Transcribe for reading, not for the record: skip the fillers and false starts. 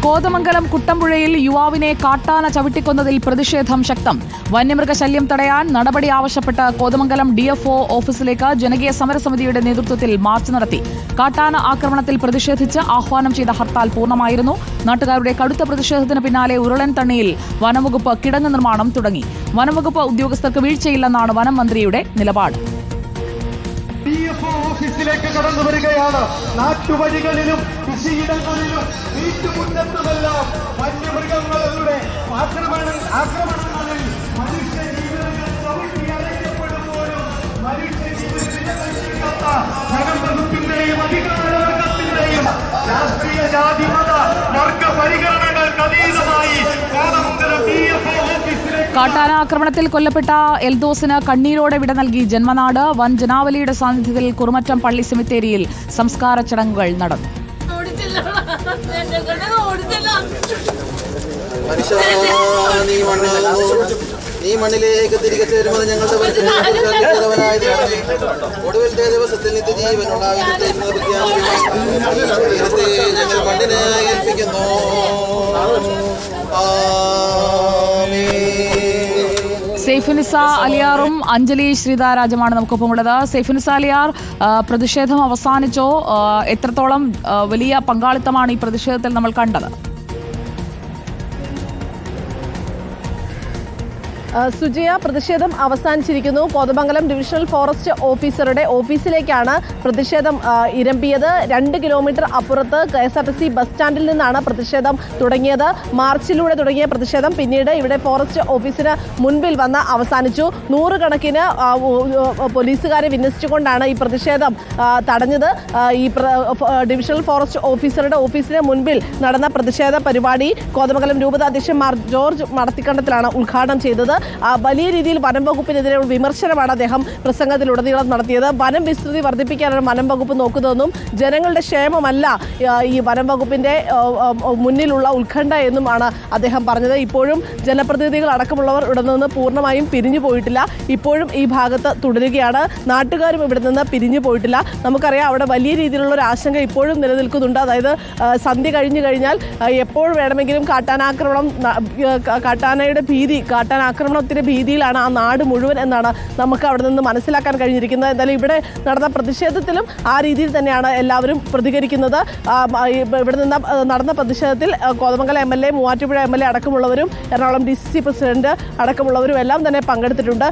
കോതമംഗലം കുട്ടമ്പുഴയിൽ യുവാവിനെ കാട്ടാന ചവിട്ടിക്കൊന്നതിൽ പ്രതിഷേധം ശക്തം. വന്യമൃഗശല്യം തടയാൻ നടപടി ആവശ്യപ്പെട്ട് കോതമംഗലം DFO ഓഫീസിലേക്ക് ജനകീയ സമരസമിതിയുടെ നേതൃത്വത്തിൽ മാർച്ച് നടത്തി. കാട്ടാന ആക്രമണത്തിൽ പ്രതിഷേധിച്ച് ആഹ്വാനം ചെയ്ത ഹർത്താൽ പൂർണ്ണമായിരുന്നു. നാട്ടുകാരുടെ കടുത്ത പ്രതിഷേധത്തിന് പിന്നാലെ ഉരുളൻ തണ്ണിയിൽ വനംവകുപ്പ് കിടങ്ങ് നിർമ്മാണം തുടങ്ങി. വനംവകുപ്പ് ഉദ്യോഗസ്ഥർക്ക് വീഴ്ചയില്ലെന്നാണ് വനം മന്ത്രിയുടെ നിലപാട്. ഓഫീസിലേക്ക് കടന്നു വരികയാണ്. നാട്ടുവഴികളിലും കൃഷിയിടങ്ങളിലും വീട്ടുമുറ്റത്തുമെല്ലാം വന്യമൃഗങ്ങളുടെ ആക്രമണങ്ങളിൽ മനുഷ്യജീവിതങ്ങൾ ചവിട്ടിയടയ്ക്കപ്പെടുമ്പോഴും മനുഷ്യജീവിതത്തിന്റെ ജനപ്രഭുത്വത്തിന്റെയും അധികാരവർഗത്തിന്റെയും രാഷ്ട്രീയ ജാതി മത വർഗ പരിഗണനകൾക്ക് അതീതമായി DFO ഓഫീസിലേക്ക് കാട്ടാന ആക്രമണത്തിൽ കൊല്ലപ്പെട്ട എൽദോസിന് കണ്ണീരോടെ വിട നൽകി ജന്മനാട്. വൻ ജനാവലിയുടെ സാന്നിധ്യത്തിൽ കുറുമറ്റം പള്ളി സെമിത്തേരിയിൽ സംസ്കാര ചടങ്ങുകൾ നടന്നു. ഈ മണ്ണിലേക്ക് തിരികെ ചേരുമെന്ന് ഞങ്ങളുടെ ഒടുവിലത്തെ ദിവസത്തിൽ നിത്യജീവനുള്ള ഞങ്ങൾ മണ്ണിനെ ഏൽപ്പിക്കുന്നു. സൈഫുനിസ അലിയാറും അഞ്ജലി ശ്രീതാരാജുമാണ് നമുക്കൊപ്പമുള്ളത്. സൈഫുനിസ അലിയാർ, പ്രതിഷേധം അവസാനിച്ചോ? എത്രത്തോളം വലിയ പങ്കാളിത്തമാണ് ഈ പ്രതിഷേധത്തിൽ നമ്മൾ കണ്ടത്? സുജയ, പ്രതിഷേധം അവസാനിച്ചിരിക്കുന്നു. കോതമംഗലം ഡിവിഷണൽ ഫോറസ്റ്റ് ഓഫീസറുടെ ഓഫീസിലേക്കാണ് പ്രതിഷേധം ഇരമ്പിയത്. 2 കിലോമീറ്റർ അപ്പുറത്ത് KSRTC ബസ് സ്റ്റാൻഡിൽ നിന്നാണ് പ്രതിഷേധം തുടങ്ങിയത്. മാർച്ചിലൂടെ തുടങ്ങിയ പ്രതിഷേധം പിന്നീട് ഇവിടെ ഫോറസ്റ്റ് ഓഫീസിന് മുൻപിൽ വന്ന് അവസാനിച്ചു. 100 കണക്കിന് പോലീസുകാരെ വിന്യസിച്ചുകൊണ്ടാണ് ഈ പ്രതിഷേധം തടഞ്ഞത്. ഈ ഡിവിഷണൽ ഫോറസ്റ്റ് ഓഫീസറുടെ ഓഫീസിന് മുൻപിൽ നടന്ന പ്രതിഷേധ പരിപാടി കോതമംഗലം രൂപതാധ്യക്ഷൻ മാർ ജോർജ് മടത്തിക്കണ്ടത്തിലാണ് ഉദ്ഘാടനം ചെയ്തത്. വലിയ രീതിയിൽ വനം വകുപ്പിനെതിരെ വിമർശനമാണ് അദ്ദേഹം പ്രസംഗത്തിലുടനീളം നടത്തിയത്. വനം വിസ്തൃതി വർദ്ധിപ്പിക്കാനാണ് വനം വകുപ്പ് നോക്കുന്നതെന്നും ജനങ്ങളുടെ ക്ഷേമമല്ല ഈ വനം വകുപ്പിന്റെ മുന്നിലുള്ള ഉത്കണ്ഠ എന്നുമാണ് അദ്ദേഹം പറഞ്ഞത്. ഇപ്പോഴും ജനപ്രതിനിധികൾ അടക്കമുള്ളവർ ഇവിടെ നിന്ന് പൂർണ്ണമായും പിരിഞ്ഞു പോയിട്ടില്ല. ഇപ്പോഴും ഈ ഭാഗത്ത് തുടരുകയാണ്. നാട്ടുകാരും ഇവിടെ നിന്ന് പിരിഞ്ഞു പോയിട്ടില്ല. നമുക്കറിയാം, അവിടെ വലിയ രീതിയിലുള്ള ഒരു ആശങ്ക ഇപ്പോഴും നിലനിൽക്കുന്നുണ്ട്. അതായത് സന്ധ്യ കഴിഞ്ഞു കഴിഞ്ഞാൽ എപ്പോൾ വേണമെങ്കിലും കാട്ടാനയുടെ ഭീതി, കാട്ടാനാക്രമണത്തിന്റെ ഭീതിയിലാണ് ആ നാട് മുഴുവൻ എന്നാണ് നമുക്ക് അവിടെ നിന്ന് മനസ്സിലാക്കാൻ കഴിഞ്ഞിരിക്കുന്നത്. എന്തായാലും ഇവിടെ നടന്ന പ്രതിഷേധത്തിലും ആ രീതിയിൽ തന്നെയാണ് എല്ലാവരും പ്രതികരിക്കുന്നത്. ഇവിടെ നിന്ന് നടന്ന പ്രതിഷേധത്തിൽ കോതമംഗലം MLA, മൂവാറ്റുപുഴ MLA അടക്കമുള്ളവരും എറണാകുളം DCC പ്രസിഡന്റ് അടക്കമുള്ളവരും എല്ലാം തന്നെ പങ്കെടുത്തിട്ടുണ്ട്.